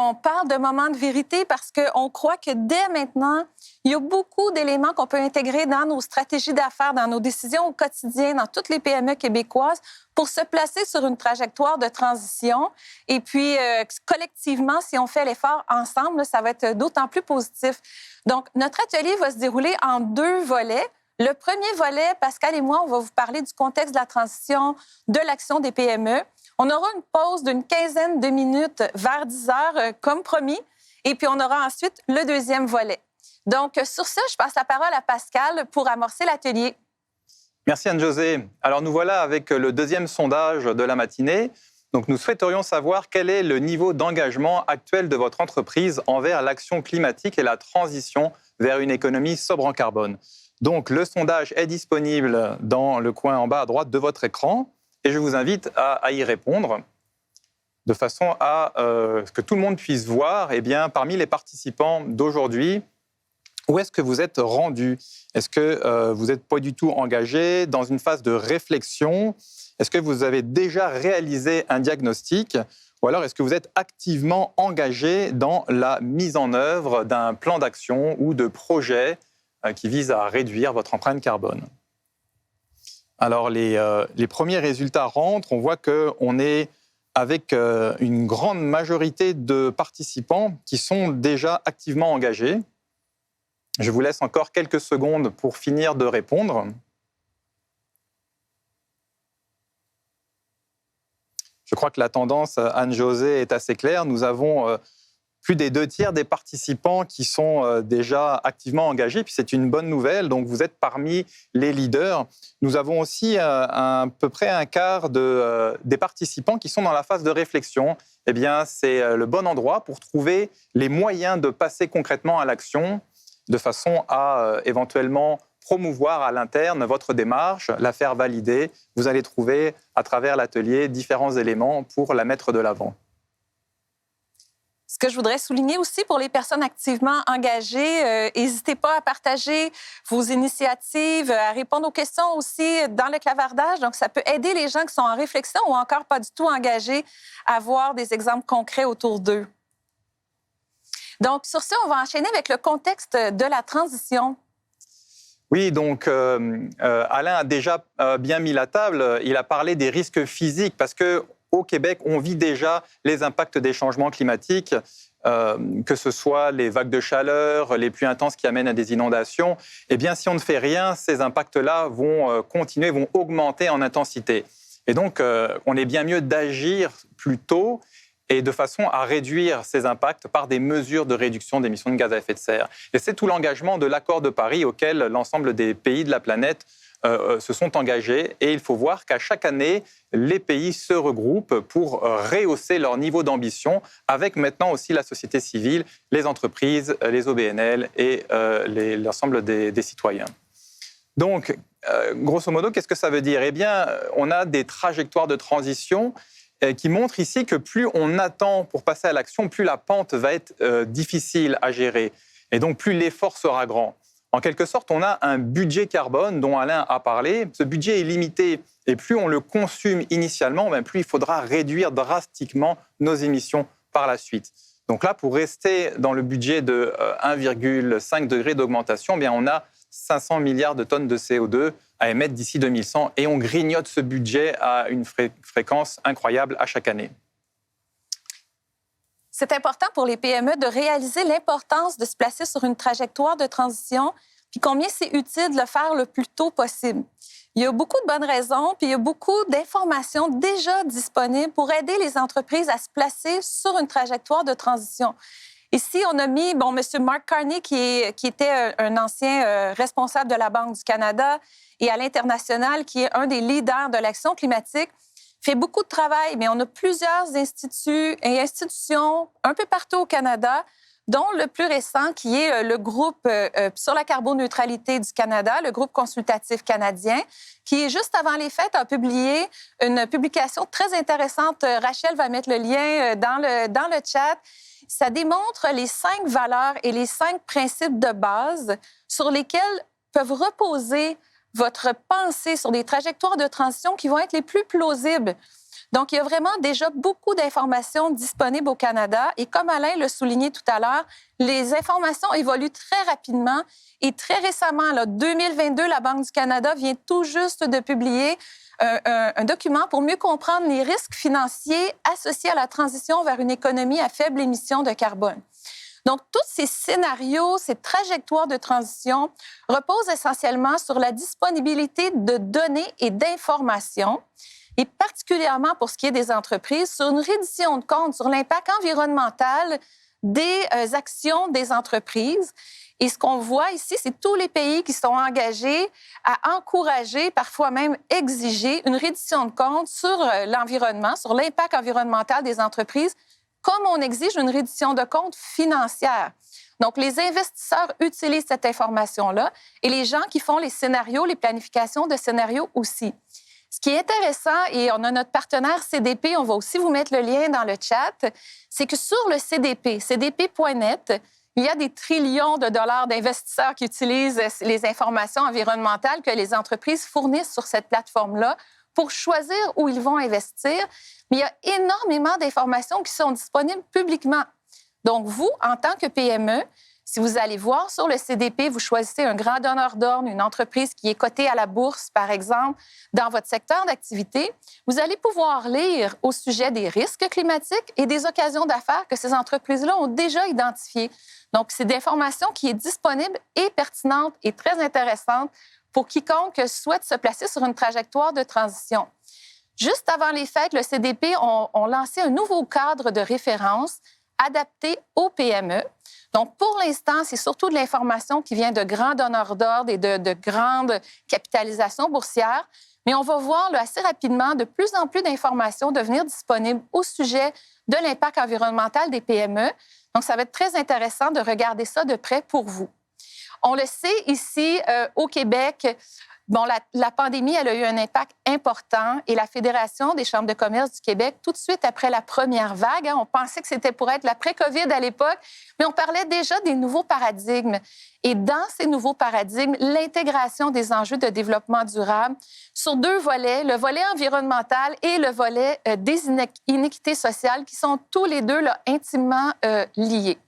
on parle de moment de vérité parce qu'on croit que dès maintenant, il y a beaucoup d'éléments qu'on peut intégrer dans nos stratégies d'affaires, dans nos décisions au quotidien, dans toutes les PME québécoises pour se placer sur une trajectoire de transition. Et puis, collectivement, si on fait l'effort ensemble, ça va être d'autant plus positif. Donc, notre atelier va se dérouler en 2 volets. Le premier volet, Pascal et moi, on va vous parler du contexte de la transition, de l'action des PME. On aura une pause d'une 15aine de minutes vers 10 heures, comme promis. Et puis, on aura ensuite le deuxième volet. Donc, sur ce, je passe la parole à Pascal pour amorcer l'atelier. Merci Anne-Josée. Alors, nous voilà avec le deuxième sondage de la matinée. Donc, nous souhaiterions savoir quel est le niveau d'engagement actuel de votre entreprise envers l'action climatique et la transition vers une économie sobre en carbone. Donc, le sondage est disponible dans le coin en bas à droite de votre écran et je vous invite à y répondre de façon à ce que tout le monde puisse voir, eh bien, parmi les participants d'aujourd'hui, où est-ce que vous êtes rendu? Est-ce que vous n'êtes pas du tout engagé dans une phase de réflexion? Est-ce que vous avez déjà réalisé un diagnostic? Ou alors est-ce que vous êtes activement engagé dans la mise en œuvre d'un plan d'action ou de projet qui vise à réduire votre empreinte carbone? Alors, les premiers résultats rentrent. On voit qu'on est avec une grande majorité de participants qui sont déjà activement engagés. Je vous laisse encore quelques secondes pour finir de répondre. Je crois que la tendance, Anne-Josée, est assez claire. Nous avons plus des 2/3 des participants qui sont déjà activement engagés, puis c'est une bonne nouvelle, donc vous êtes parmi les leaders. Nous avons aussi à peu près un quart des participants qui sont dans la phase de réflexion. Eh bien, c'est le bon endroit pour trouver les moyens de passer concrètement à l'action, de façon à éventuellement promouvoir à l'interne votre démarche, la faire valider. Vous allez trouver à travers l'atelier différents éléments pour la mettre de l'avant. Ce que je voudrais souligner aussi pour les personnes activement engagées, n'hésitez pas à partager vos initiatives, à répondre aux questions aussi dans le clavardage. Donc, ça peut aider les gens qui sont en réflexion ou encore pas du tout engagés à voir des exemples concrets autour d'eux. Donc, sur ce, on va enchaîner avec le contexte de la transition. Oui, donc Alain a déjà bien mis la table. Il a parlé des risques physiques parce qu'au Québec, on vit déjà les impacts des changements climatiques, que ce soit les vagues de chaleur, les pluies intenses qui amènent à des inondations. Eh bien, si on ne fait rien, ces impacts-là vont continuer, vont augmenter en intensité. Et donc, on est bien mieux d'agir plus tôt et de façon à réduire ces impacts par des mesures de réduction d'émissions de gaz à effet de serre. Et c'est tout l'engagement de l'accord de Paris auquel l'ensemble des pays de la planète se sont engagés. Et il faut voir qu'à chaque année, les pays se regroupent pour rehausser leur niveau d'ambition, avec maintenant aussi la société civile, les entreprises, les OBNL et l'ensemble des citoyens. Donc, grosso modo, qu'est-ce que ça veut dire? Eh bien, on a des trajectoires de transition qui montre ici que plus on attend pour passer à l'action, plus la pente va être difficile à gérer. Et donc, plus l'effort sera grand. En quelque sorte, on a un budget carbone dont Alain a parlé. Ce budget est limité et plus on le consomme initialement, plus il faudra réduire drastiquement nos émissions par la suite. Donc là, pour rester dans le budget de 1,5 degré d'augmentation, on a 500 milliards de tonnes de CO2 à émettre d'ici 2100 et on grignote ce budget à une fréquence incroyable à chaque année. C'est important pour les PME de réaliser l'importance de se placer sur une trajectoire de transition, puis combien c'est utile de le faire le plus tôt possible. Il y a beaucoup de bonnes raisons, puis il y a beaucoup d'informations déjà disponibles pour aider les entreprises à se placer sur une trajectoire de transition. Ici, on a mis M. Mark Carney, qui était un ancien responsable de la Banque du Canada et à l'international, qui est un des leaders de l'action climatique, fait beaucoup de travail, mais on a plusieurs instituts et institutions un peu partout au Canada, dont le plus récent, qui est le groupe sur la carboneutralité du Canada, le groupe consultatif canadien, qui, juste avant les fêtes, a publié une publication très intéressante. Rachel va mettre le lien dans le chat. Ça démontre les 5 valeurs et les 5 principes de base sur lesquels peuvent reposer votre pensée sur des trajectoires de transition qui vont être les plus plausibles. Donc, il y a vraiment déjà beaucoup d'informations disponibles au Canada. Et comme Alain l'a souligné tout à l'heure, les informations évoluent très rapidement. Et très récemment, en 2022, la Banque du Canada vient tout juste de publier un document pour mieux comprendre les risques financiers associés à la transition vers une économie à faible émission de carbone. Donc, tous ces scénarios, ces trajectoires de transition reposent essentiellement sur la disponibilité de données et d'informations, et particulièrement pour ce qui est des entreprises, sur une reddition de compte sur l'impact environnemental des actions des entreprises. Et ce qu'on voit ici, c'est tous les pays qui sont engagés à encourager, parfois même exiger, une reddition de compte sur l'environnement, sur l'impact environnemental des entreprises, comme on exige une reddition de compte financière. Donc, les investisseurs utilisent cette information-là et les gens qui font les scénarios, les planifications de scénarios aussi. Ce qui est intéressant, et on a notre partenaire CDP, on va aussi vous mettre le lien dans le chat, c'est que sur le CDP, cdp.net, il y a des trillions de dollars d'investisseurs qui utilisent les informations environnementales que les entreprises fournissent sur cette plateforme-là pour choisir où ils vont investir. Mais il y a énormément d'informations qui sont disponibles publiquement. Donc, vous, en tant que PME, si vous allez voir sur le CDP, vous choisissez un grand donneur d'ordre, une entreprise qui est cotée à la bourse, par exemple, dans votre secteur d'activité, vous allez pouvoir lire au sujet des risques climatiques et des occasions d'affaires que ces entreprises-là ont déjà identifiées. Donc, c'est de l'information qui est disponible et pertinente et très intéressante pour quiconque souhaite se placer sur une trajectoire de transition. Juste avant les fêtes, le CDP ont lancé un nouveau cadre de référence adapté aux PME. Donc, pour l'instant, c'est surtout de l'information qui vient de grands donneurs d'ordre et de grandes capitalisations boursières, mais on va voir là, assez rapidement de plus en plus d'informations devenir disponibles au sujet de l'impact environnemental des PME. Donc, ça va être très intéressant de regarder ça de près pour vous. On le sait ici, au Québec, bon, la pandémie, elle a eu un impact important et la Fédération des chambres de commerce du Québec, tout de suite après la première vague, on pensait que c'était pour être l'après-COVID à l'époque, mais on parlait déjà des nouveaux paradigmes. Et dans ces nouveaux paradigmes, l'intégration des enjeux de développement durable sur deux volets, le volet environnemental et le volet des inéquités sociales, qui sont tous les deux là, intimement liés.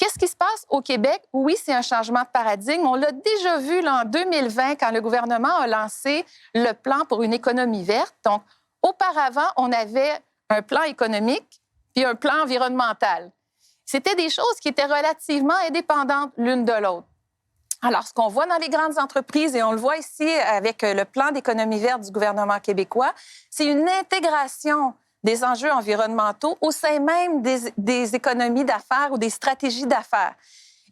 Qu'est-ce qui se passe au Québec? Oui, c'est un changement de paradigme. On l'a déjà vu là, en 2020 quand le gouvernement a lancé le plan pour une économie verte. Donc, auparavant, on avait un plan économique puis un plan environnemental. C'était des choses qui étaient relativement indépendantes l'une de l'autre. Alors, ce qu'on voit dans les grandes entreprises, et on le voit ici avec le plan d'économie verte du gouvernement québécois, c'est une intégration des enjeux environnementaux au sein même des économies d'affaires ou des stratégies d'affaires.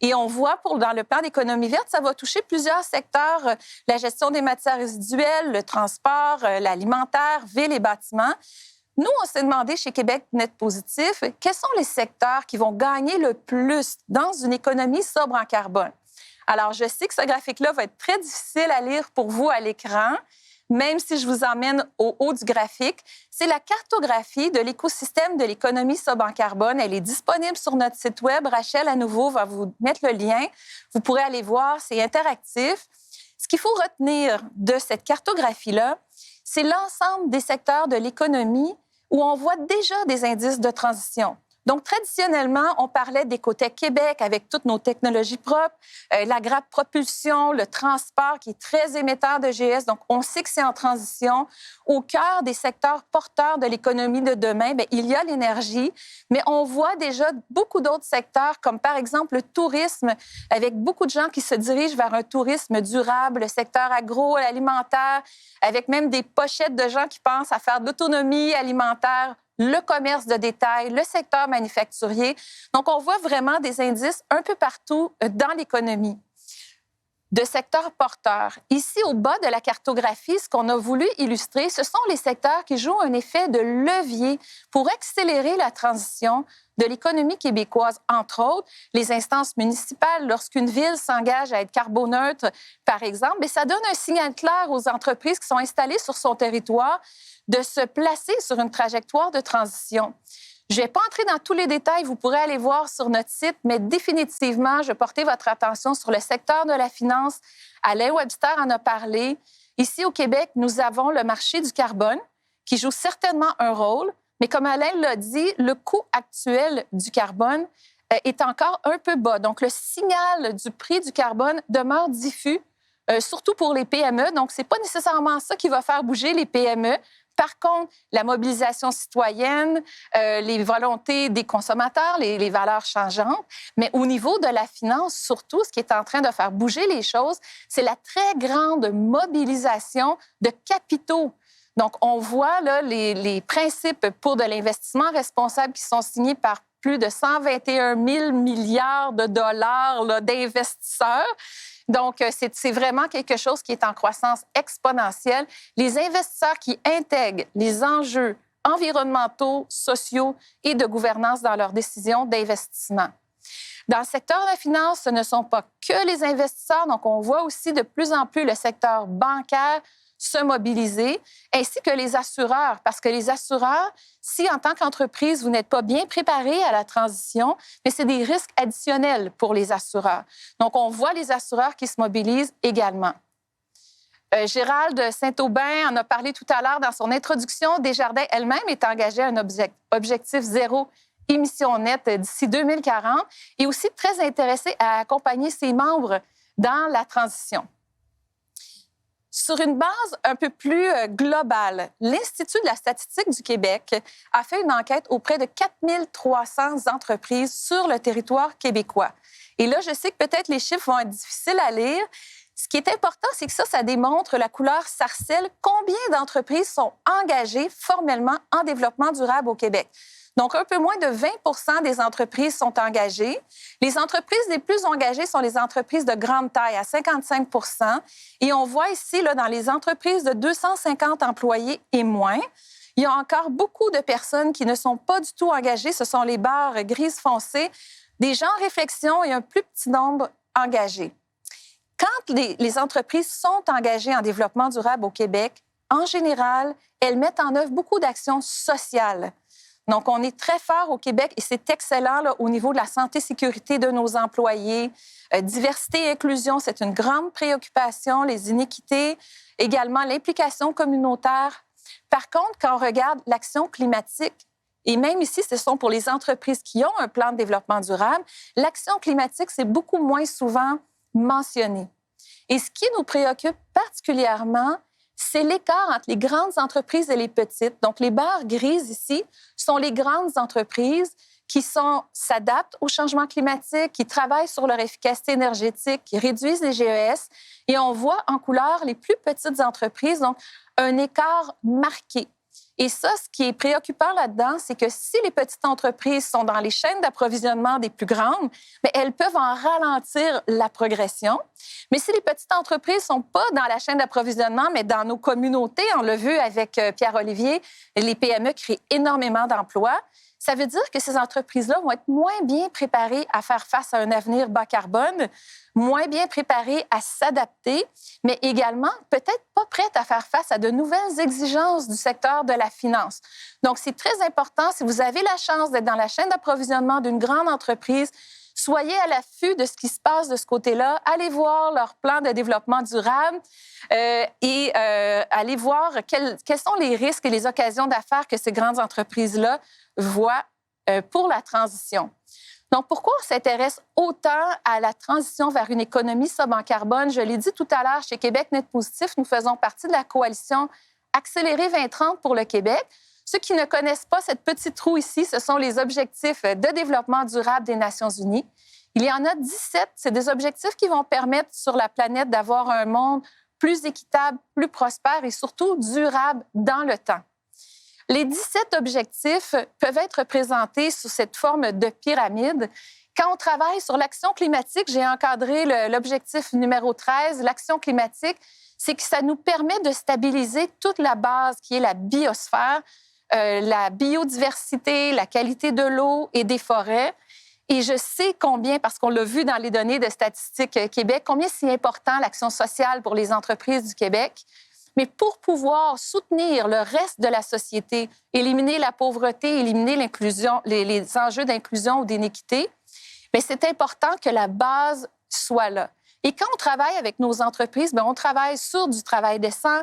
Et on voit dans le plan d'économie verte, ça va toucher plusieurs secteurs, la gestion des matières résiduelles, le transport, l'alimentaire, villes et bâtiments. Nous, on s'est demandé chez Québec Net Positif, quels sont les secteurs qui vont gagner le plus dans une économie sobre en carbone? Alors, je sais que ce graphique-là va être très difficile à lire pour vous à l'écran, même si je vous emmène au haut du graphique. C'est la cartographie de l'écosystème de l'économie sobre en carbone. Elle est disponible sur notre site web. Rachel, à nouveau, va vous mettre le lien. Vous pourrez aller voir, c'est interactif. Ce qu'il faut retenir de cette cartographie-là, c'est l'ensemble des secteurs de l'économie où on voit déjà des indices de transition. Donc, traditionnellement, on parlait d'Écotech Québec avec toutes nos technologies propres, l'agropropulsion, le transport qui est très émetteur de GS. Donc, on sait que c'est en transition. Au cœur des secteurs porteurs de l'économie de demain, bien, il y a l'énergie, mais on voit déjà beaucoup d'autres secteurs, comme par exemple le tourisme, avec beaucoup de gens qui se dirigent vers un tourisme durable, le secteur agroalimentaire, avec même des pochettes de gens qui pensent à faire de l'autonomie alimentaire, le commerce de détail, le secteur manufacturier. Donc, on voit vraiment des indices un peu partout dans l'économie. De secteurs porteurs. Ici, au bas de la cartographie, ce qu'on a voulu illustrer, ce sont les secteurs qui jouent un effet de levier pour accélérer la transition de l'économie québécoise, entre autres, les instances municipales. Lorsqu'une ville s'engage à être carboneutre, par exemple, et ça donne un signal clair aux entreprises qui sont installées sur son territoire de se placer sur une trajectoire de transition. Je ne vais pas entrer dans tous les détails, vous pourrez aller voir sur notre site, mais définitivement, je portais votre attention sur le secteur de la finance. Alain Webster en a parlé. Ici, au Québec, nous avons le marché du carbone, qui joue certainement un rôle, mais comme Alain l'a dit, le coût actuel du carbone est encore un peu bas. Donc, le signal du prix du carbone demeure diffus, surtout pour les PME. Donc, ce n'est pas nécessairement ça qui va faire bouger les PME. Par contre, la mobilisation citoyenne, les volontés des consommateurs, les valeurs changeantes, mais au niveau de la finance, surtout, ce qui est en train de faire bouger les choses, c'est la très grande mobilisation de capitaux. Donc, on voit là, les principes pour de l'investissement responsable qui sont signés par plus de 121 000 milliards de dollars là, d'investisseurs. Donc, c'est vraiment quelque chose qui est en croissance exponentielle. Les investisseurs qui intègrent les enjeux environnementaux, sociaux et de gouvernance dans leurs décisions d'investissement. Dans le secteur de la finance, ce ne sont pas que les investisseurs. Donc, on voit aussi de plus en plus le secteur bancaire se mobiliser, ainsi que les assureurs, parce que les assureurs, si en tant qu'entreprise, vous n'êtes pas bien préparé à la transition, mais c'est des risques additionnels pour les assureurs. Donc, on voit les assureurs qui se mobilisent également. Gérald Saint-Aubin en a parlé tout à l'heure dans son introduction. Desjardins elle-même est engagée à un objectif zéro émission nette d'ici 2040 et aussi très intéressée à accompagner ses membres dans la transition. Sur une base un peu plus globale, l'Institut de la statistique du Québec a fait une enquête auprès de 4 300 entreprises sur le territoire québécois. Et là, je sais que peut-être les chiffres vont être difficiles à lire. Ce qui est important, c'est que ça démontre la couleur sarcelle, combien d'entreprises sont engagées formellement en développement durable au Québec. Donc, un peu moins de 20 des entreprises sont engagées. Les entreprises les plus engagées sont les entreprises de grande taille, à 55 Et on voit ici, là, dans les entreprises de 250 employés et moins, il y a encore beaucoup de personnes qui ne sont pas du tout engagées. Ce sont les barres grises foncées, des gens en réflexion et un plus petit nombre engagés. Quand les entreprises sont engagées en développement durable au Québec, en général, elles mettent en œuvre beaucoup d'actions sociales. Donc, on est très fort au Québec et c'est excellent là, au niveau de la santé-sécurité de nos employés. Diversité et inclusion, c'est une grande préoccupation. Les inéquités, également l'implication communautaire. Par contre, quand on regarde l'action climatique, et même ici, ce sont pour les entreprises qui ont un plan de développement durable, l'action climatique, c'est beaucoup moins souvent mentionné. Et ce qui nous préoccupe particulièrement, c'est l'écart entre les grandes entreprises et les petites. Donc, les barres grises ici sont les grandes entreprises qui s'adaptent au changement climatique, qui travaillent sur leur efficacité énergétique, qui réduisent les GES. Et on voit en couleur les plus petites entreprises, donc un écart marqué. Et ça, ce qui est préoccupant là-dedans, c'est que si les petites entreprises sont dans les chaînes d'approvisionnement des plus grandes, mais elles peuvent en ralentir la progression. Mais si les petites entreprises ne sont pas dans la chaîne d'approvisionnement, mais dans nos communautés, on l'a vu avec Pierre-Olivier, les PME créent énormément d'emplois. Ça veut dire que ces entreprises-là vont être moins bien préparées à faire face à un avenir bas carbone, moins bien préparées à s'adapter, mais également peut-être pas prêtes à faire face à de nouvelles exigences du secteur de la finance. Donc, c'est très important, si vous avez la chance d'être dans la chaîne d'approvisionnement d'une grande entreprise, soyez à l'affût de ce qui se passe de ce côté-là. Allez voir leur plan de développement durable et allez voir quels sont les risques et les occasions d'affaires que ces grandes entreprises-là voient pour la transition. Donc, pourquoi on s'intéresse autant à la transition vers une économie sobre en carbone? Je l'ai dit tout à l'heure, chez Québec Net Positif, nous faisons partie de la coalition Accélérer 2030 pour le Québec. Ceux qui ne connaissent pas cette petite roue ici, ce sont les objectifs de développement durable des Nations unies. Il y en a 17. C'est des objectifs qui vont permettre sur la planète d'avoir un monde plus équitable, plus prospère et surtout durable dans le temps. Les 17 objectifs peuvent être présentés sous cette forme de pyramide. Quand on travaille sur l'action climatique, j'ai encadré l'objectif numéro 13, l'action climatique, c'est que ça nous permet de stabiliser toute la base qui est la biosphère, la biodiversité, la qualité de l'eau et des forêts. Et je sais combien, parce qu'on l'a vu dans les données de Statistique Québec, combien c'est important l'action sociale pour les entreprises du Québec. Mais pour pouvoir soutenir le reste de la société, éliminer la pauvreté, éliminer l'inclusion, les enjeux d'inclusion ou d'inéquité, bien, c'est important que la base soit là. Et quand on travaille avec nos entreprises, bien, on travaille sur du travail décent,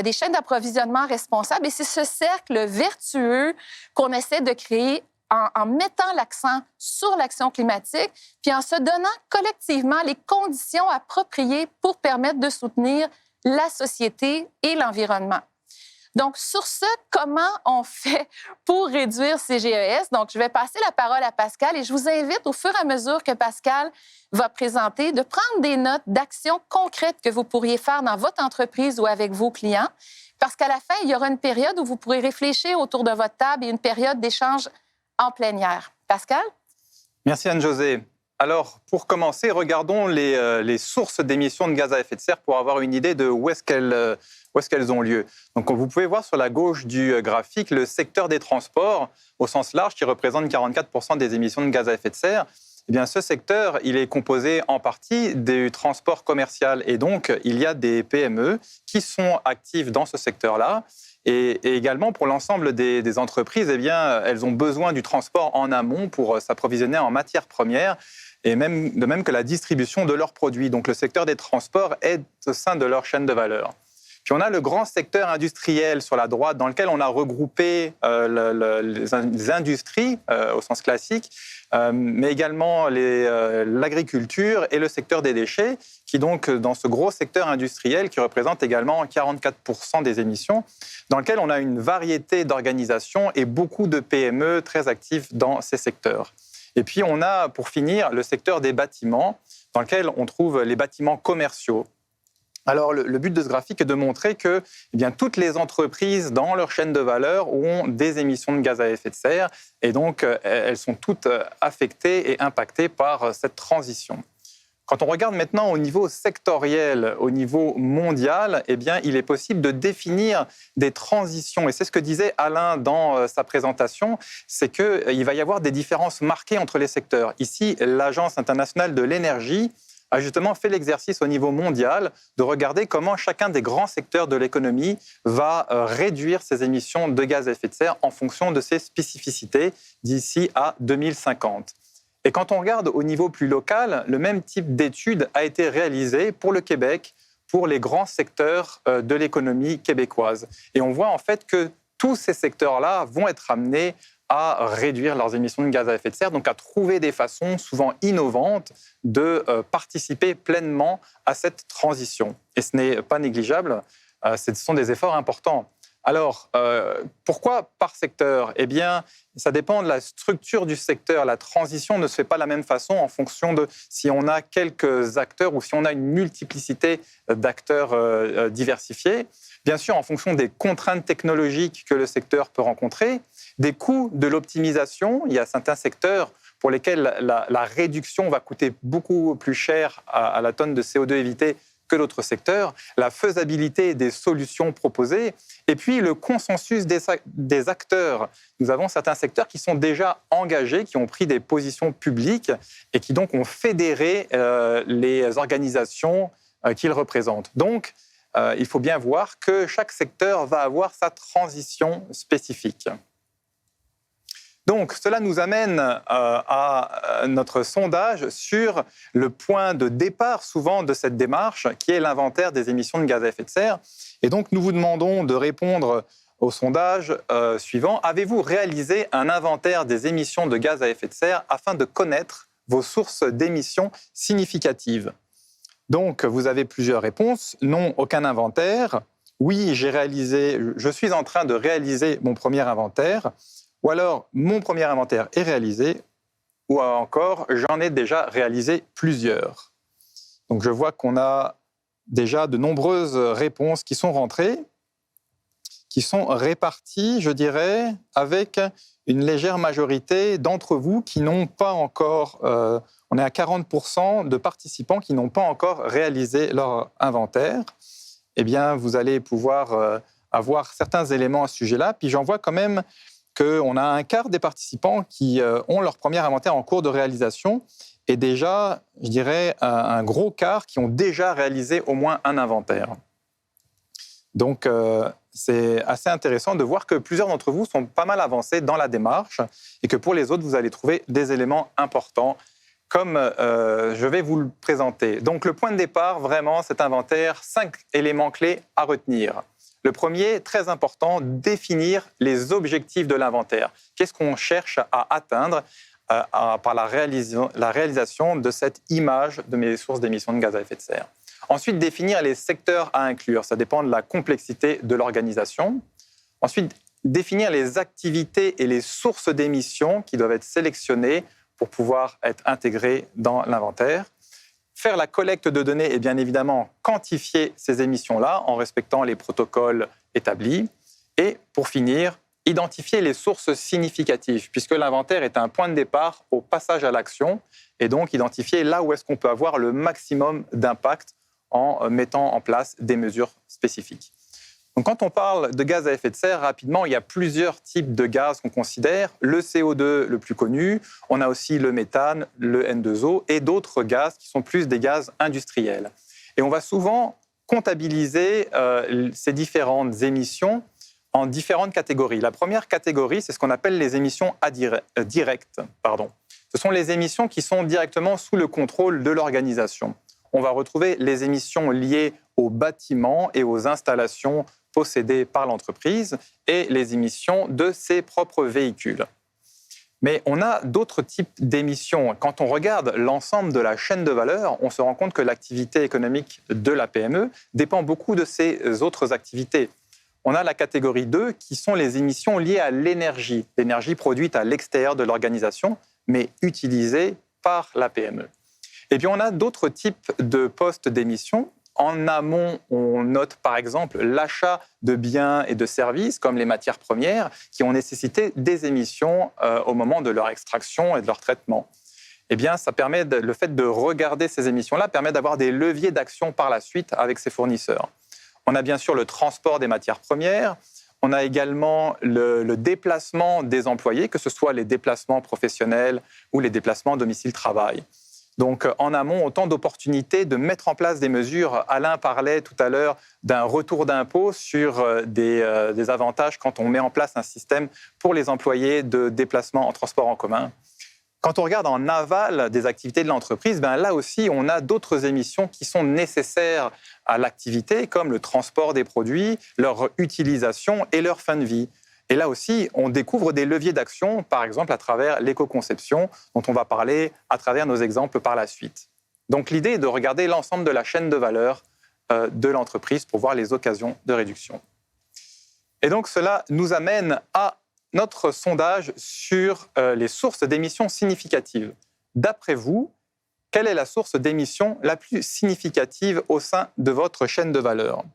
des chaînes d'approvisionnement responsables. Et c'est ce cercle vertueux qu'on essaie de créer en mettant l'accent sur l'action climatique, puis en se donnant collectivement les conditions appropriées pour permettre de soutenir la société et l'environnement. Donc, sur ce, comment on fait pour réduire ces GES? Donc, je vais passer la parole à Pascal et je vous invite, au fur et à mesure que Pascal va présenter, de prendre des notes d'actions concrètes que vous pourriez faire dans votre entreprise ou avec vos clients, parce qu'à la fin, il y aura une période où vous pourrez réfléchir autour de votre table et une période d'échange en plein air. Pascal? Merci Anne-Josée. Alors, pour commencer, regardons les sources d'émissions de gaz à effet de serre pour avoir une idée de où est-ce qu'elles ont lieu. Donc, vous pouvez voir sur la gauche du graphique le secteur des transports, au sens large, qui représente 44% des émissions de gaz à effet de serre. Eh bien, ce secteur, il est composé en partie du transport commercial. Et donc, il y a des PME qui sont actives dans ce secteur-là. Et également, pour l'ensemble des entreprises, eh bien, elles ont besoin du transport en amont pour s'approvisionner en matières premières et de même que la distribution de leurs produits. Donc, le secteur des transports est au sein de leur chaîne de valeur. Puis on a le grand secteur industriel sur la droite, dans lequel on a regroupé les industries au sens classique, mais également l'agriculture et le secteur des déchets, qui donc, dans ce gros secteur industriel, qui représente également 44% des émissions, dans lequel on a une variété d'organisations et beaucoup de PME très actives dans ces secteurs. Et puis on a, pour finir, le secteur des bâtiments, dans lequel on trouve les bâtiments commerciaux. Alors, le but de ce graphique est de montrer que toutes les entreprises dans leur chaîne de valeur ont des émissions de gaz à effet de serre et donc elles sont toutes affectées et impactées par cette transition. Quand on regarde maintenant au niveau sectoriel, au niveau mondial, il est possible de définir des transitions. Et c'est ce que disait Alain dans sa présentation, c'est qu'il va y avoir des différences marquées entre les secteurs. Ici, l'Agence internationale de l'énergie a justement fait l'exercice au niveau mondial de regarder comment chacun des grands secteurs de l'économie va réduire ses émissions de gaz à effet de serre en fonction de ses spécificités d'ici à 2050. Et quand on regarde au niveau plus local, le même type d'étude a été réalisé pour le Québec, pour les grands secteurs de l'économie québécoise. Et on voit en fait que tous ces secteurs-là vont être amenés à réduire leurs émissions de gaz à effet de serre, donc à trouver des façons souvent innovantes de participer pleinement à cette transition. Et ce n'est pas négligeable, ce sont des efforts importants. Alors, pourquoi par secteur? Eh bien, ça dépend de la structure du secteur. La transition ne se fait pas de la même façon en fonction de si on a quelques acteurs ou si on a une multiplicité d'acteurs diversifiés. Bien sûr, en fonction des contraintes technologiques que le secteur peut rencontrer, des coûts de l'optimisation. Il y a certains secteurs pour lesquels la réduction va coûter beaucoup plus cher à la tonne de CO2 évitée que d'autres secteurs, la faisabilité des solutions proposées, et puis le consensus des acteurs. Nous avons certains secteurs qui sont déjà engagés, qui ont pris des positions publiques et qui donc ont fédéré les organisations qu'ils représentent. Donc, il faut bien voir que chaque secteur va avoir sa transition spécifique. Donc, cela nous amène à notre sondage sur le point de départ souvent de cette démarche, qui est l'inventaire des émissions de gaz à effet de serre. Et donc, nous vous demandons de répondre au sondage suivant. Avez-vous réalisé un inventaire des émissions de gaz à effet de serre afin de connaître vos sources d'émissions significatives? Donc, vous avez plusieurs réponses. Non, aucun inventaire. Oui, je suis en train de réaliser mon premier inventaire. Ou alors, mon premier inventaire est réalisé. Ou encore, j'en ai déjà réalisé plusieurs. Donc, je vois qu'on a déjà de nombreuses réponses qui sont rentrées, qui sont réparties, je dirais, avec une légère majorité d'entre vous qui n'ont pas encore... on est à 40% de participants qui n'ont pas encore réalisé leur inventaire. Eh bien, vous allez pouvoir avoir certains éléments à ce sujet-là. Puis j'en vois quand même qu'on a un quart des participants qui ont leur premier inventaire en cours de réalisation et déjà, je dirais, un gros quart qui ont déjà réalisé au moins un inventaire. Donc, c'est assez intéressant de voir que plusieurs d'entre vous sont pas mal avancés dans la démarche et que pour les autres, vous allez trouver des éléments importants comme je vais vous le présenter. Donc, le point de départ, vraiment, cet inventaire, 5 éléments clés à retenir. Le premier, très important, définir les objectifs de l'inventaire. Qu'est-ce qu'on cherche à atteindre par la réalisation de cette image de mes sources d'émissions de gaz à effet de serre. Ensuite, définir les secteurs à inclure. Ça dépend de la complexité de l'organisation. Ensuite, définir les activités et les sources d'émissions qui doivent être sélectionnées pour pouvoir être intégrées dans l'inventaire. Faire la collecte de données et bien évidemment quantifier ces émissions-là en respectant les protocoles établis. Et pour finir, identifier les sources significatives, puisque l'inventaire est un point de départ au passage à l'action, et donc identifier là où est-ce qu'on peut avoir le maximum d'impact en mettant en place des mesures spécifiques. Donc, quand on parle de gaz à effet de serre, rapidement, il y a plusieurs types de gaz qu'on considère. Le CO2, le plus connu, on a aussi le méthane, le N2O et d'autres gaz qui sont plus des gaz industriels. Et on va souvent comptabiliser ces différentes émissions en différentes catégories. La première catégorie, c'est ce qu'on appelle les émissions directes. Ce sont les émissions qui sont directement sous le contrôle de l'organisation. On va retrouver les émissions liées aux bâtiments et aux installations possédées par l'entreprise et les émissions de ses propres véhicules. Mais on a d'autres types d'émissions. Quand on regarde l'ensemble de la chaîne de valeur, on se rend compte que l'activité économique de la PME dépend beaucoup de ces autres activités. On a la catégorie 2 qui sont les émissions liées à l'énergie produite à l'extérieur de l'organisation, mais utilisée par la PME. Et puis on a d'autres types de postes d'émissions. En amont, on note par exemple l'achat de biens et de services comme les matières premières qui ont nécessité des émissions au moment de leur extraction et de leur traitement. Eh bien, le fait de regarder ces émissions-là permet d'avoir des leviers d'action par la suite avec ses fournisseurs. On a bien sûr le transport des matières premières. On a également le déplacement des employés, que ce soit les déplacements professionnels ou les déplacements domicile-travail. Donc, en amont, autant d'opportunités de mettre en place des mesures. Alain parlait tout à l'heure d'un retour d'impôt sur des avantages quand on met en place un système pour les employés de déplacement en transport en commun. Quand on regarde en aval des activités de l'entreprise, là aussi, on a d'autres émissions qui sont nécessaires à l'activité, comme le transport des produits, leur utilisation et leur fin de vie. Et là aussi, on découvre des leviers d'action, par exemple à travers l'éco-conception, dont on va parler à travers nos exemples par la suite. Donc l'idée est de regarder l'ensemble de la chaîne de valeur de l'entreprise pour voir les occasions de réduction. Et donc cela nous amène à notre sondage sur les sources d'émissions significatives. D'après vous, quelle est la source d'émissions la plus significative au sein de votre chaîne de valeur?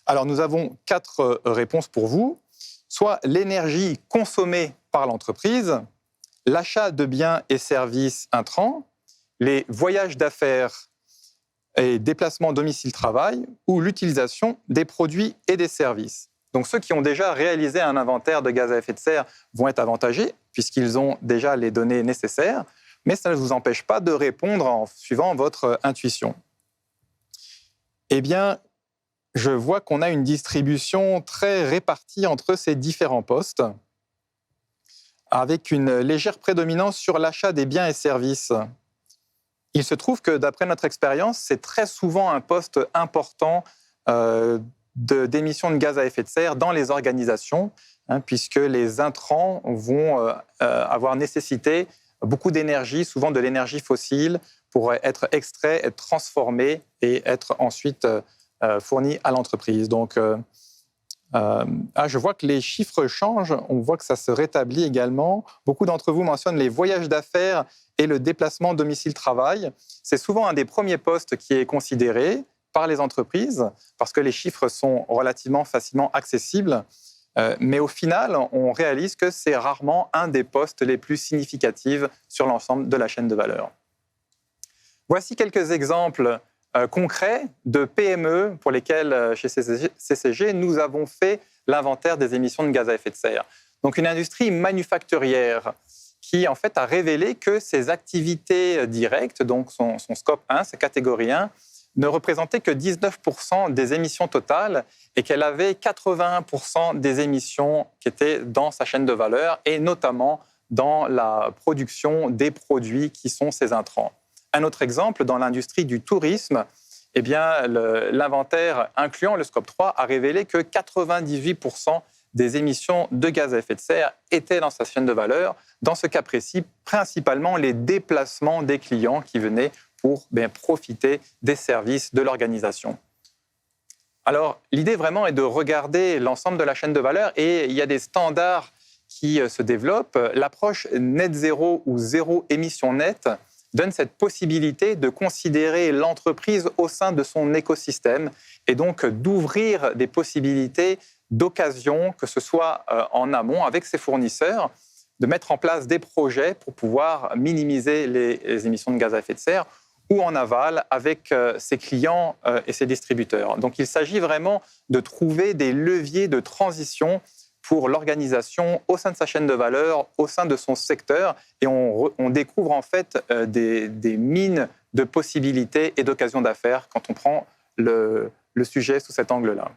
Alors nous avons 4 réponses pour vous. Soit l'énergie consommée par l'entreprise, l'achat de biens et services intrants, les voyages d'affaires et déplacements domicile-travail ou l'utilisation des produits et des services. Donc ceux qui ont déjà réalisé un inventaire de gaz à effet de serre vont être avantagés puisqu'ils ont déjà les données nécessaires, mais ça ne vous empêche pas de répondre en suivant votre intuition. Eh bien, je vois qu'on a une distribution très répartie entre ces différents postes, avec une légère prédominance sur l'achat des biens et services. Il se trouve que, d'après notre expérience, c'est très souvent un poste important d'émissions de gaz à effet de serre dans les organisations, puisque les intrants vont avoir nécessité beaucoup d'énergie, souvent de l'énergie fossile, pour être extrait, être transformé et être ensuite fourni à l'entreprise. Donc, je vois que les chiffres changent, on voit que ça se rétablit également. Beaucoup d'entre vous mentionnent les voyages d'affaires et le déplacement domicile-travail. C'est souvent un des premiers postes qui est considéré par les entreprises parce que les chiffres sont relativement facilement accessibles. Mais au final, on réalise que c'est rarement un des postes les plus significatifs sur l'ensemble de la chaîne de valeur. Voici quelques exemples concrets de PME pour lesquels, chez CCG, nous avons fait l'inventaire des émissions de gaz à effet de serre. Donc, une industrie manufacturière qui, en fait, a révélé que ses activités directes, donc son scope 1, sa catégorie 1, ne représentait que 19% des émissions totales et qu'elle avait 81% des émissions qui étaient dans sa chaîne de valeur et notamment dans la production des produits qui sont ces intrants. Un autre exemple, dans l'industrie du tourisme, eh bien, l'inventaire incluant le scope 3 a révélé que 98% des émissions de gaz à effet de serre étaient dans sa chaîne de valeur. Dans ce cas précis, principalement les déplacements des clients qui venaient pour profiter des services de l'organisation. Alors, l'idée vraiment est de regarder l'ensemble de la chaîne de valeur et il y a des standards qui se développent. L'approche net zéro ou zéro émission nette donne cette possibilité de considérer l'entreprise au sein de son écosystème et donc d'ouvrir des possibilités d'occasion, que ce soit en amont avec ses fournisseurs, de mettre en place des projets pour pouvoir minimiser les émissions de gaz à effet de serre ou en aval avec ses clients et ses distributeurs. Donc il s'agit vraiment de trouver des leviers de transition pour l'organisation au sein de sa chaîne de valeur, au sein de son secteur, et on découvre en fait des mines de possibilités et d'occasions d'affaires quand on prend le sujet sous cet angle-là.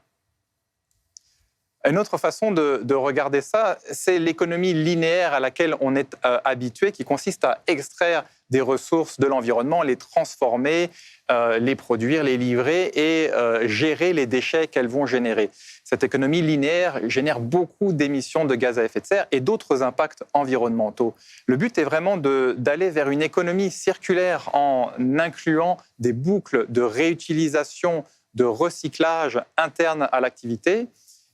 Une autre façon de regarder ça, c'est l'économie linéaire à laquelle on est habitué, qui consiste à extraire des ressources de l'environnement, les transformer, les produire, les livrer et gérer les déchets qu'elles vont générer. Cette économie linéaire génère beaucoup d'émissions de gaz à effet de serre et d'autres impacts environnementaux. Le but est vraiment d'aller vers une économie circulaire en incluant des boucles de réutilisation, de recyclage interne à l'activité.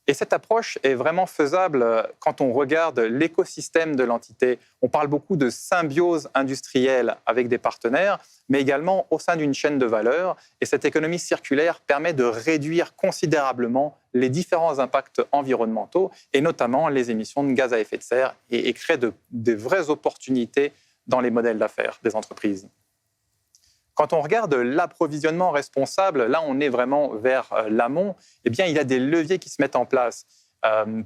Et cette approche est vraiment faisable quand on regarde l'écosystème de l'entité. On parle beaucoup de symbiose industrielle avec des partenaires, mais également au sein d'une chaîne de valeur. Et cette économie circulaire permet de réduire considérablement les différents impacts environnementaux, et notamment les émissions de gaz à effet de serre, et crée des vraies opportunités dans les modèles d'affaires des entreprises. Quand on regarde l'approvisionnement responsable, là on est vraiment vers l'amont, eh bien il y a des leviers qui se mettent en place.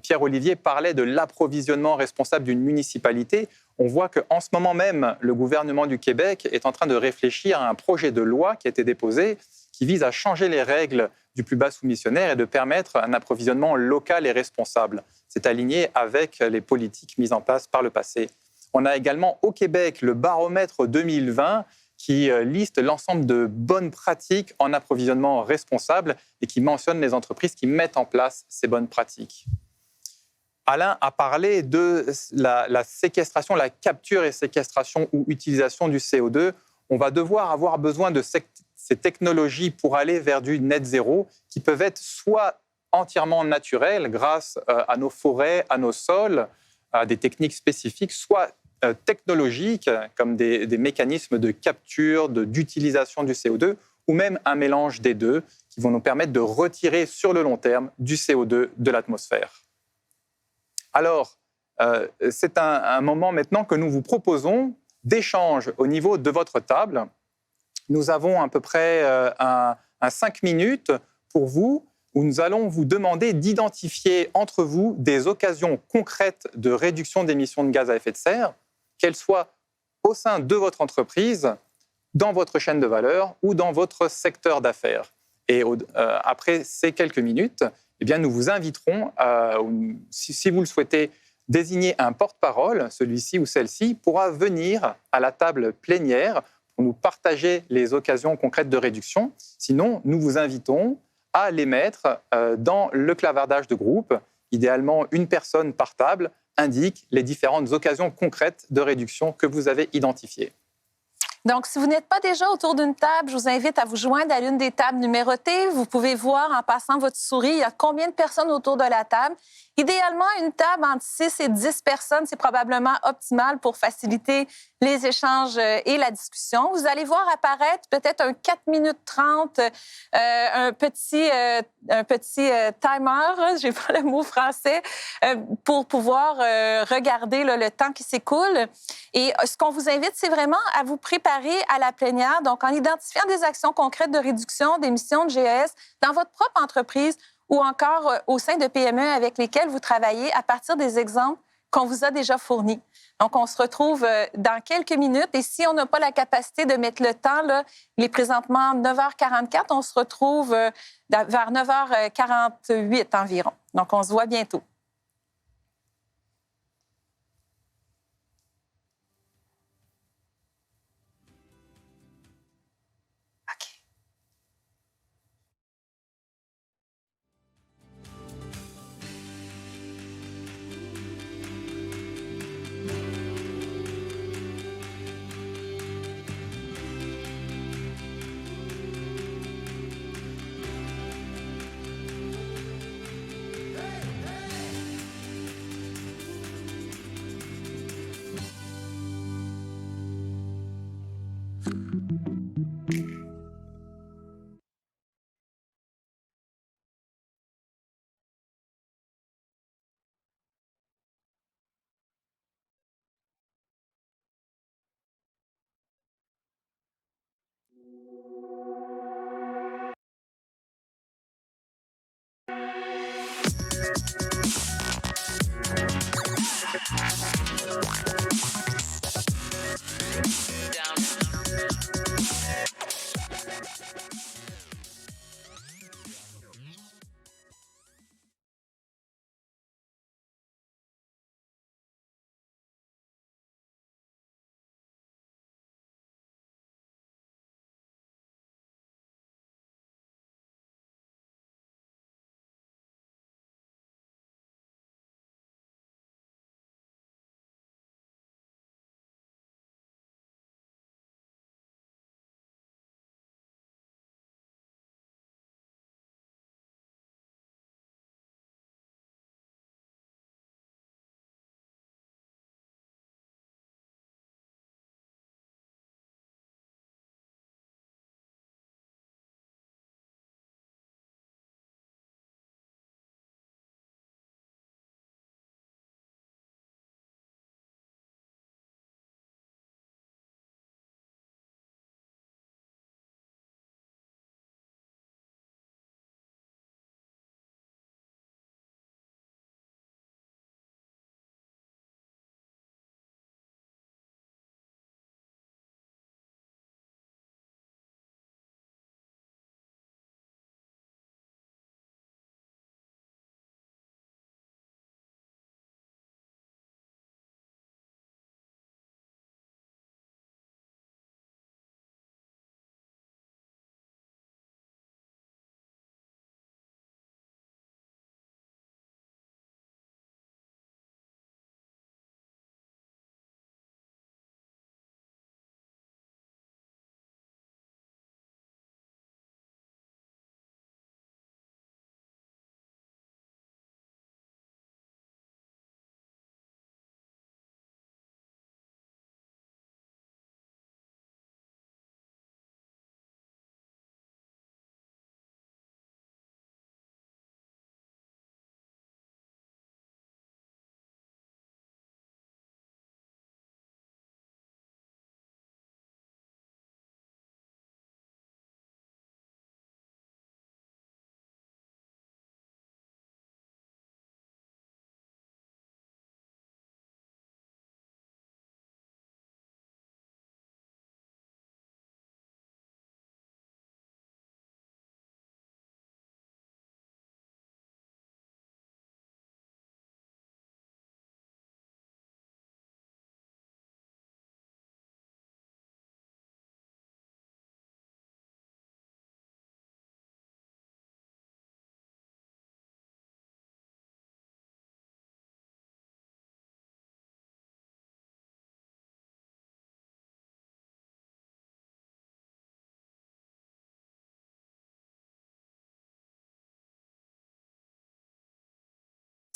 Pierre-Olivier parlait de l'approvisionnement responsable d'une municipalité. On voit qu'en ce moment même, le gouvernement du Québec est en train de réfléchir à un projet de loi qui a été déposé, qui vise à changer les règles du plus bas soumissionnaire et de permettre un approvisionnement local et responsable. C'est aligné avec les politiques mises en place par le passé. On a également au Québec le baromètre 2020, qui liste l'ensemble de bonnes pratiques en approvisionnement responsable et qui mentionne les entreprises qui mettent en place ces bonnes pratiques. Alain a parlé de la séquestration, la capture et séquestration ou utilisation du CO2. On va devoir avoir besoin de ces technologies pour aller vers du net zéro qui peuvent être soit entièrement naturelles grâce à nos forêts, à nos sols, à des techniques spécifiques, soit technologiques, comme des mécanismes de capture, d'utilisation du CO2, ou même un mélange des deux, qui vont nous permettre de retirer sur le long terme du CO2 de l'atmosphère. Alors, c'est un moment maintenant que nous vous proposons d'échange au niveau de votre table. Nous avons à peu près 5 minutes pour vous, où nous allons vous demander d'identifier entre vous des occasions concrètes de réduction d'émissions de gaz à effet de serre, qu'elles soient au sein de votre entreprise, dans votre chaîne de valeur ou dans votre secteur d'affaires. Et après ces quelques minutes, eh bien, nous vous inviterons, si vous le souhaitez, désigner un porte-parole, celui-ci ou celle-ci, pourra venir à la table plénière pour nous partager les occasions concrètes de réduction. Sinon, nous vous invitons à les mettre dans le clavardage de groupe. Idéalement, une personne par table indique les différentes occasions concrètes de réduction que vous avez identifiées. Donc, si vous n'êtes pas déjà autour d'une table, je vous invite à vous joindre à l'une des tables numérotées. Vous pouvez voir en passant votre souris, il y a combien de personnes autour de la table. Idéalement, une table entre 6 et 10 personnes, c'est probablement optimal pour faciliter les échanges et la discussion. Vous allez voir apparaître peut-être un 4 minutes 30, un petit timer, j'ai pas le mot français, pour pouvoir regarder le temps qui s'écoule. Et ce qu'on vous invite, c'est vraiment à vous préparer à la plénière, donc en identifiant des actions concrètes de réduction d'émissions de GES dans votre propre entreprise ou encore au sein de PME avec lesquelles vous travaillez à partir des exemples qu'on vous a déjà fournis. Donc, on se retrouve dans quelques minutes et si on n'a pas la capacité de mettre le temps, là, il est présentement 9h44, on se retrouve vers 9h48 environ. Donc, on se voit bientôt.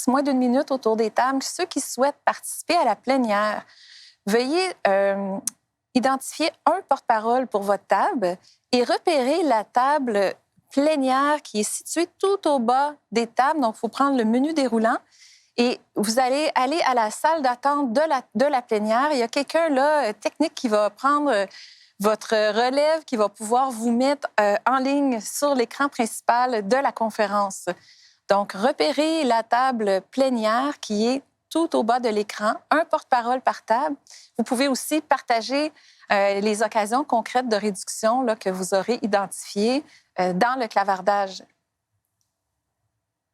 Moins d'une minute autour des tables. Ceux qui souhaitent participer à la plénière, veuillez identifier un porte-parole pour votre table et repérer la table plénière qui est située tout au bas des tables. Donc, il faut prendre le menu déroulant et vous allez aller à la salle d'attente de la plénière. Il y a quelqu'un là, technique, qui va prendre votre relève, qui va pouvoir vous mettre en ligne sur l'écran principal de la conférence. Donc, repérez la table plénière qui est tout au bas de l'écran, un porte-parole par table. Vous pouvez aussi partager les occasions concrètes de réduction là, que vous aurez identifiées dans le clavardage.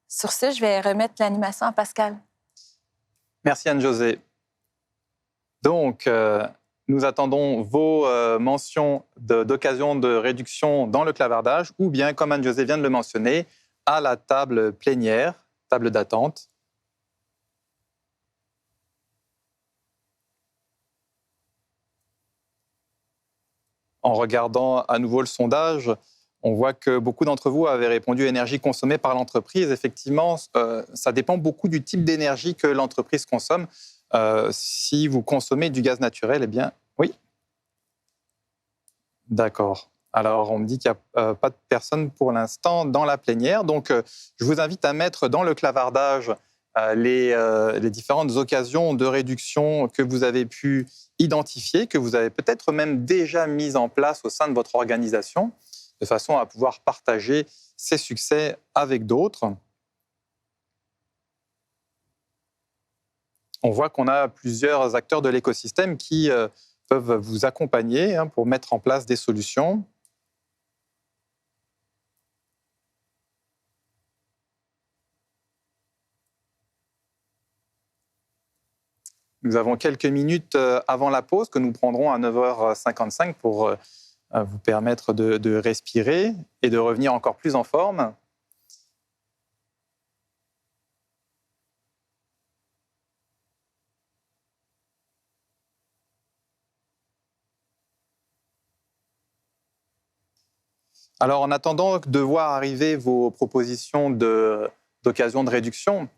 Sur ce, je vais remettre l'animation à Pascal. Merci Anne-Josée. Donc, nous attendons vos mentions d'occasion de réduction dans le clavardage ou bien, comme Anne-Josée vient de le mentionner, à la table plénière, table d'attente. En regardant à nouveau le sondage, on voit que beaucoup d'entre vous avaient répondu énergie consommée par l'entreprise. Effectivement, ça dépend beaucoup du type d'énergie que l'entreprise consomme. Si vous consommez du gaz naturel, eh bien, oui. D'accord. Alors, on me dit qu'il n'y a pas de personnes pour l'instant dans la plénière. Donc, je vous invite à mettre dans le clavardage les différentes occasions de réduction que vous avez pu identifier, que vous avez peut-être même déjà mises en place au sein de votre organisation, de façon à pouvoir partager ces succès avec d'autres. On voit qu'on a plusieurs acteurs de l'écosystème qui peuvent vous accompagner pour mettre en place des solutions. Nous avons quelques minutes avant la pause que nous prendrons à 9h55 pour vous permettre de respirer et de revenir encore plus en forme. Alors, en attendant de voir arriver vos propositions d'occasion de réduction,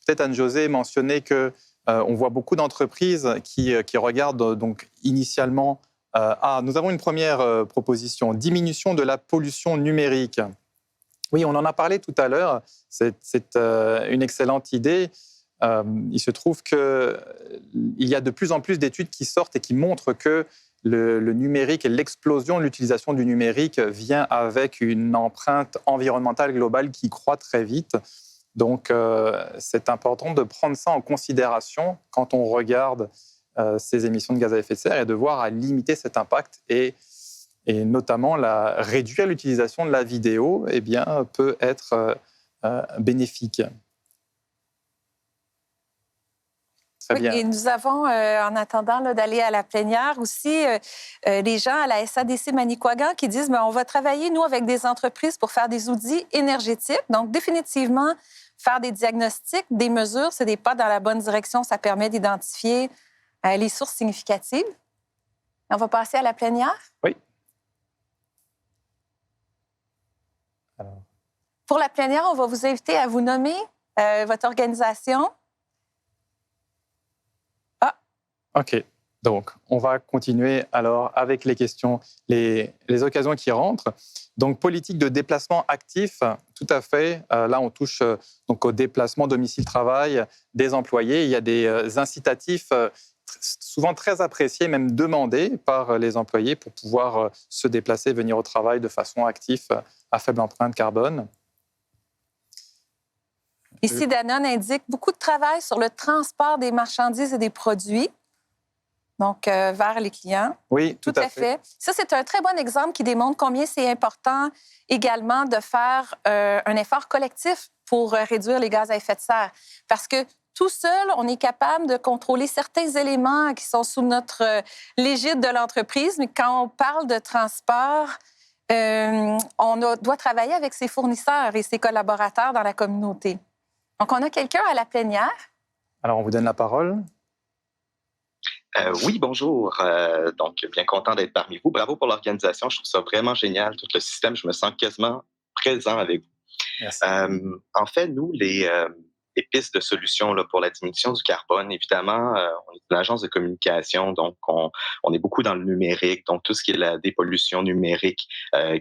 peut-être Anne-Josée mentionnait que on voit beaucoup d'entreprises qui regardent donc initialement nous avons une première proposition, diminution de la pollution numérique. Oui, on en a parlé tout à l'heure, c'est une excellente idée. Il se trouve qu'il y a de plus en plus d'études qui sortent et qui montrent que le numérique et l'explosion de l'utilisation du numérique vient avec une empreinte environnementale globale qui croît très vite. Donc, c'est important de prendre ça en considération quand on regarde ces émissions de gaz à effet de serre et de voir à limiter cet impact et notamment réduire l'utilisation de la vidéo peut être bénéfique. Oui, et nous avons, en attendant d'aller à la plénière aussi, les gens à la SADC Manicouagan qui disent on va travailler, nous, avec des entreprises pour faire des outils énergétiques. Donc, définitivement, faire des diagnostics, des mesures, c'est des pas dans la bonne direction. Ça permet d'identifier les sources significatives. On va passer à la plénière. Oui. Alors. Pour la plénière, on va vous inviter à vous nommer votre organisation. OK. Donc, on va continuer alors avec les questions, les occasions qui rentrent. Donc, politique de déplacement actif, tout à fait. Là, on touche donc au déplacement domicile-travail des employés. Il y a des incitatifs souvent très appréciés, même demandés par les employés pour pouvoir se déplacer, venir au travail de façon active à faible empreinte carbone. Ici, Danone indique beaucoup de travail sur le transport des marchandises et des produits. Donc, vers les clients. Oui, tout à fait. Ça, c'est un très bon exemple qui démontre combien c'est important également de faire un effort collectif pour réduire les gaz à effet de serre. Parce que tout seul, on est capable de contrôler certains éléments qui sont sous notre l'égide de l'entreprise, mais quand on parle de transport, doit travailler avec ses fournisseurs et ses collaborateurs dans la communauté. Donc, on a quelqu'un à la plénière. Alors, on vous donne la parole. Oui, bonjour. Donc, bien content d'être parmi vous. Bravo pour l'organisation. Je trouve ça vraiment génial, tout le système. Je me sens quasiment présent avec vous. Merci. En fait, nous, les pistes de solutions là, pour la diminution du carbone, évidemment, on est une agence de communication, donc on est beaucoup dans le numérique, donc tout ce qui est la dépollution numérique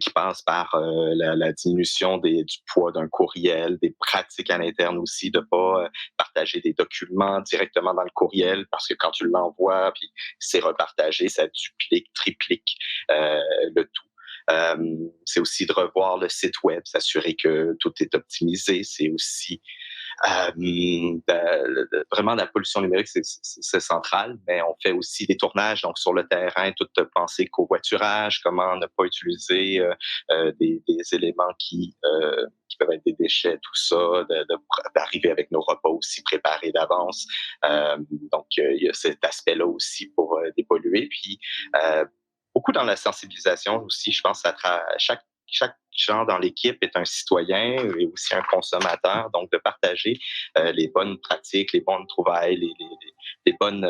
qui passe par la diminution du poids d'un courriel, des pratiques à l'interne aussi, de pas partager des documents directement dans le courriel, parce que quand tu l'envoies, puis c'est repartagé, ça duplique, triplique le tout. C'est aussi de revoir le site web, s'assurer que tout est optimisé. C'est aussi vraiment la pollution numérique, c'est central, mais on fait aussi des tournages donc sur le terrain, tout penser covoiturage, comment ne pas utiliser des éléments qui peuvent être des déchets, tout ça, d'arriver avec nos repas aussi préparés d'avance. Donc, il y a cet aspect-là aussi pour dépolluer. Puis, beaucoup dans la sensibilisation aussi, je pense, chaque gens dans l'équipe est un citoyen et aussi un consommateur, donc de partager les bonnes pratiques, les bonnes trouvailles, les bonnes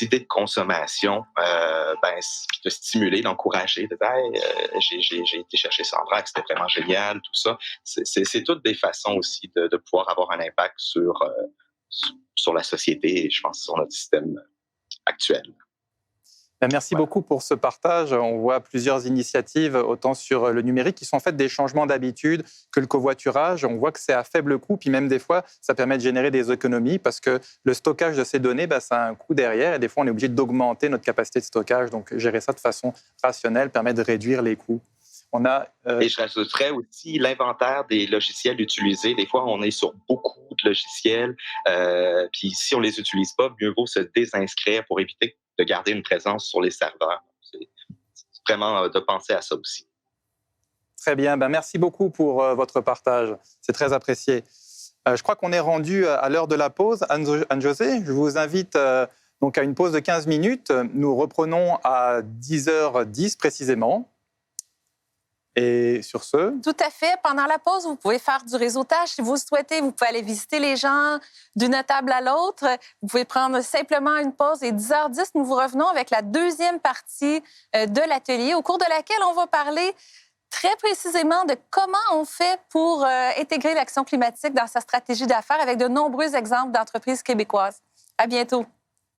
idées de consommation, de stimuler, d'encourager, de dire hey, j'ai été chercher ça en vrac, c'était vraiment génial, tout ça. C'est toutes des façons aussi de pouvoir avoir un impact sur la société et je pense sur notre système actuel. Merci Voilà. beaucoup pour ce partage. On voit plusieurs initiatives, autant sur le numérique, qui sont en fait des changements d'habitude que le covoiturage. On voit que c'est à faible coût, puis même des fois, ça permet de générer des économies parce que le stockage de ces données, ça a un coût derrière et des fois, on est obligé d'augmenter notre capacité de stockage. Donc, gérer ça de façon rationnelle permet de réduire les coûts. On a, Et je rajouterais aussi l'inventaire des logiciels utilisés. Des fois, on est sur beaucoup de logiciels, puis si on les utilise pas, mieux vaut se désinscrire pour éviter de garder une présence sur les serveurs. C'est vraiment de penser à ça aussi. Très bien. Merci beaucoup pour votre partage. C'est très apprécié. Je crois qu'on est rendu à l'heure de la pause. Anne-Josée, je vous invite donc à une pause de 15 minutes. Nous reprenons à 10h10 précisément. Et sur ce... Tout à fait. Pendant la pause, vous pouvez faire du réseautage. Si vous le souhaitez, vous pouvez aller visiter les gens d'une table à l'autre. Vous pouvez prendre simplement une pause. Et 10h10, nous vous revenons avec la deuxième partie de l'atelier, au cours de laquelle on va parler très précisément de comment on fait pour intégrer l'action climatique dans sa stratégie d'affaires avec de nombreux exemples d'entreprises québécoises. À bientôt.